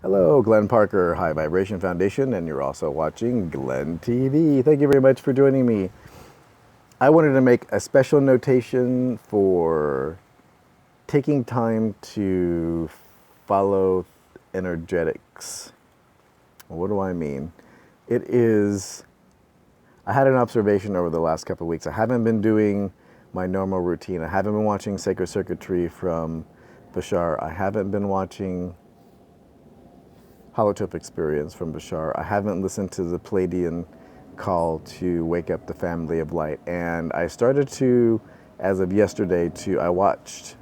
Hello, Glenn Parker, High Vibration Foundation, and you're also watching Glenn TV. Thank you very much for joining me. I wanted to make a special notation for taking time to follow energetics. What do I mean? I had an observation over the last couple of weeks. I haven't been doing my normal routine. I haven't been watching Sacred Circuitry from Bashar. I haven't been watching Holotrope Experience from Bashar. I haven't listened to the Pleiadian call to wake up the family of light. And I started to, as of yesterday, I watched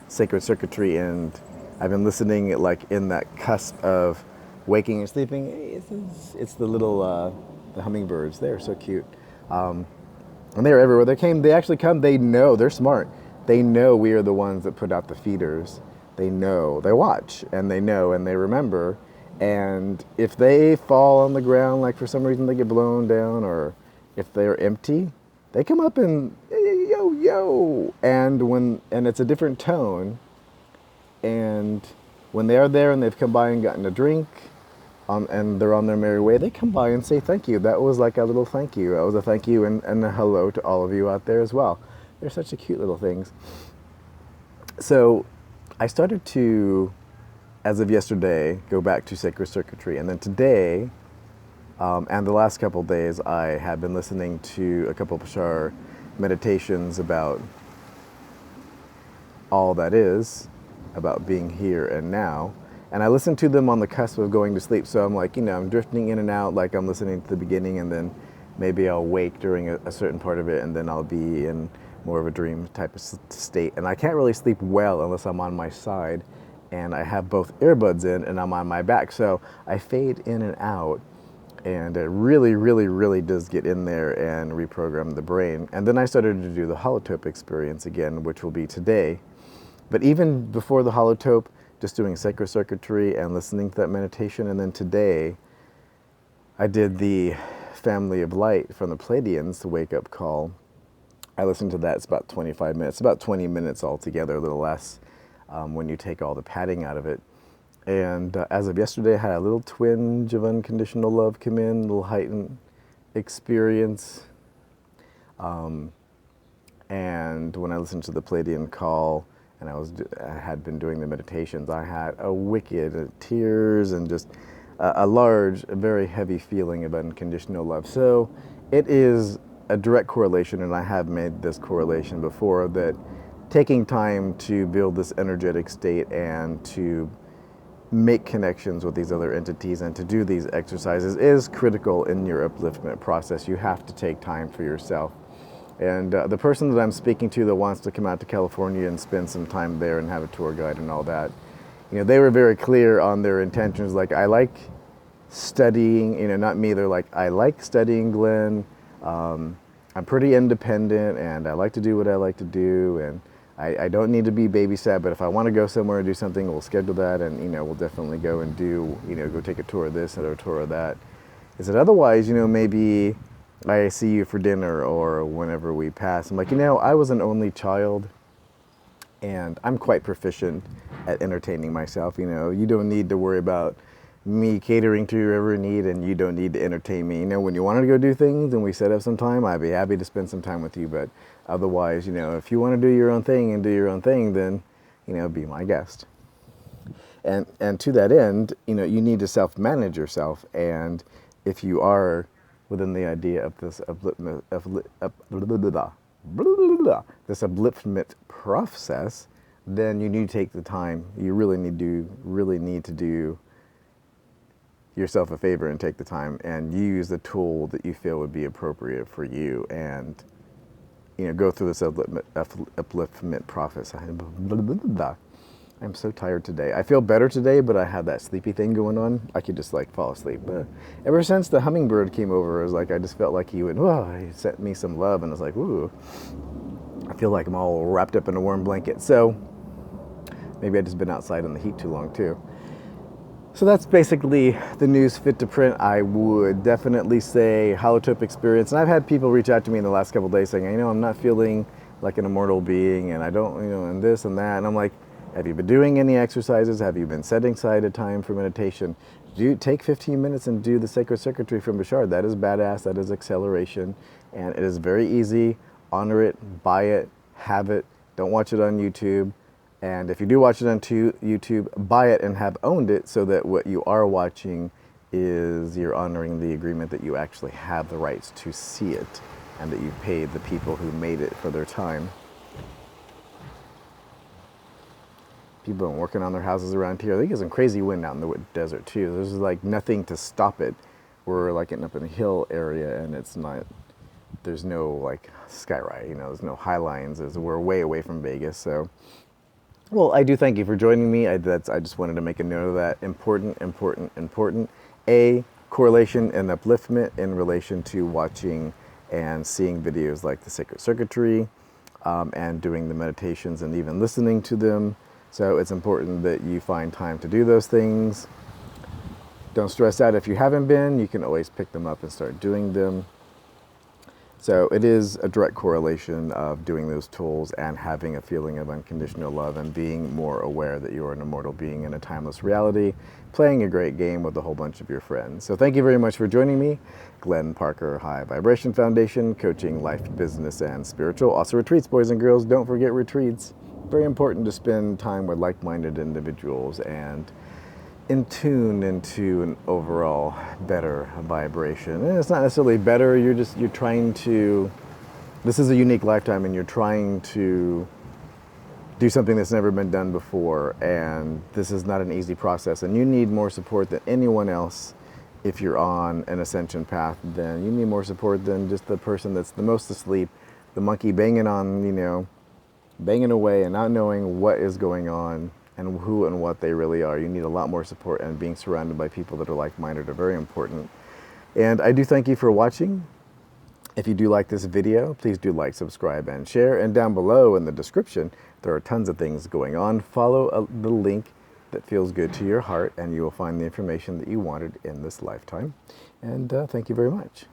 Sacred Circuitry, and I've been listening like in that cusp of waking and sleeping. It's the little, the hummingbirds. They're so cute. And they're everywhere. They actually come, they know, they're smart. They know we are the ones that put out the feeders. They know, they watch, and they know, and they remember. And if they fall on the ground, like for some reason they get blown down, or if they're empty, they come up and yo, yo. And it's a different tone. And when they are there and they've come by and gotten a drink, and they're on their merry way, they come by and say thank you. That was like a little thank you. That was a thank you and a hello to all of you out there as well. They're such a cute little things. So I started to, as of yesterday, go back to Sacred Circuitry. And then today, and the last couple of days, I have been listening to a couple of Bashar meditations about all that is, about being here and now. And I listened to them on the cusp of going to sleep. So I'm like, I'm drifting in and out, like I'm listening to the beginning, and then maybe I'll wake during a certain part of it, and then I'll be in more of a dream type of state. And I can't really sleep well unless I'm on my side, and I have both earbuds in and I'm on my back. So I fade in and out, and it really, really, really does get in there and reprogram the brain. And then I started to do the holotrope experience again, which will be today. But even before the holotrope, just doing Sacred Circuitry and listening to that meditation. And then today, I did the Family of Light from the Pleiadians, the wake-up call. I listened to that. It's about 25 minutes, about 20 minutes altogether, a little less when you take all the padding out of it. And as of yesterday, I had a little twinge of unconditional love come in, a little heightened experience. And when I listened to the Pleiadian call, and I had been doing the meditations, I had a wicked tears and just a large, very heavy feeling of unconditional love. So it is a direct correlation, and I have made this correlation before, that taking time to build this energetic state and to make connections with these other entities and to do these exercises is critical in your upliftment process. You have to take time for yourself. And the person that I'm speaking to that wants to come out to California and spend some time there and have a tour guide and all that, they were very clear on their intentions. Like, I like studying, not me, they're like, I like studying, Glenn. I'm pretty independent, and I like to do what I like to do, and I don't need to be babysat, but if I want to go somewhere and do something, we'll schedule that, and we'll definitely go and do, go take a tour of this or a tour of that. I said, otherwise, maybe I see you for dinner or whenever we pass. I'm like, I was an only child, and I'm quite proficient at entertaining myself. You don't need to worry about me catering to your every need, and you don't need to entertain me. When you want to go do things and we set up some time, I'd be happy to spend some time with you. But otherwise, if you want to do your own thing and do your own thing, then, be my guest. And to that end, you need to self-manage yourself. And if you are within the idea of this upliftment process, then you need to take the time. You really need to do yourself a favor and take the time and use the tool that you feel would be appropriate for you, and go through this upliftment process. I'm so tired today. I feel better today, but I have that sleepy thing going on. I could just fall asleep. But ever since the hummingbird came over, it was like I just felt like he sent me some love, and I was like, ooh, I feel like I'm all wrapped up in a warm blanket. So maybe I've just been outside in the heat too long too. So that's basically the news fit to print. I would definitely say holotrope experience. And I've had people reach out to me in the last couple of days saying, I'm not feeling like an immortal being, and I don't, and this and that. And I'm like, Have you been doing any exercises? Have you been setting aside a time for meditation? Take 15 minutes and do the sacred circuitry from Bashar. That is badass, that is acceleration, and it is very easy. Honor it, buy it, have it. Don't watch it on YouTube. And if you do watch it on YouTube, buy it and have owned it, so that what you are watching is you're honoring the agreement that you actually have the rights to see it, and that you've paid the people who made it for their time. People have been working on their houses around here. I think there's some crazy wind out in the desert too. There's like nothing to stop it. We're like getting up in a hill area, and it's not, there's no like skyride, you know, there's no high lines. We're way away from Vegas. So, well, I do thank you for joining me. I just wanted to make a note of that. Important. A correlation and upliftment in relation to watching and seeing videos like the sacred circuitry, and doing the meditations and even listening to them. So it's important that you find time to do those things. Don't stress out if you haven't been. You can always pick them up and start doing them. So it is a direct correlation of doing those tools and having a feeling of unconditional love and being more aware that you are an immortal being in a timeless reality, playing a great game with a whole bunch of your friends. So thank you very much for joining me. Glenn Parker, High Vibration Foundation, coaching life, business, and spiritual. Also retreats, boys and girls. Don't forget retreats. Very important to spend time with like-minded individuals and in tune into an overall better vibration. And it's not necessarily better, you're trying to, this is a unique lifetime, and you're trying to do something that's never been done before, and this is not an easy process, and you need more support than anyone else. If you're on an ascension path, then you need more support than just the person that's the most asleep, the monkey banging on, you know, banging away and not knowing what is going on and who and what they really are. You need a lot more support, and being surrounded by people that are like-minded are very important. And I do thank you for watching. If you do like this video, please do like, subscribe, and share. And down below in the description, there are tons of things going on. Follow the link that feels good to your heart, and you will find the information that you wanted in this lifetime. And thank you very much.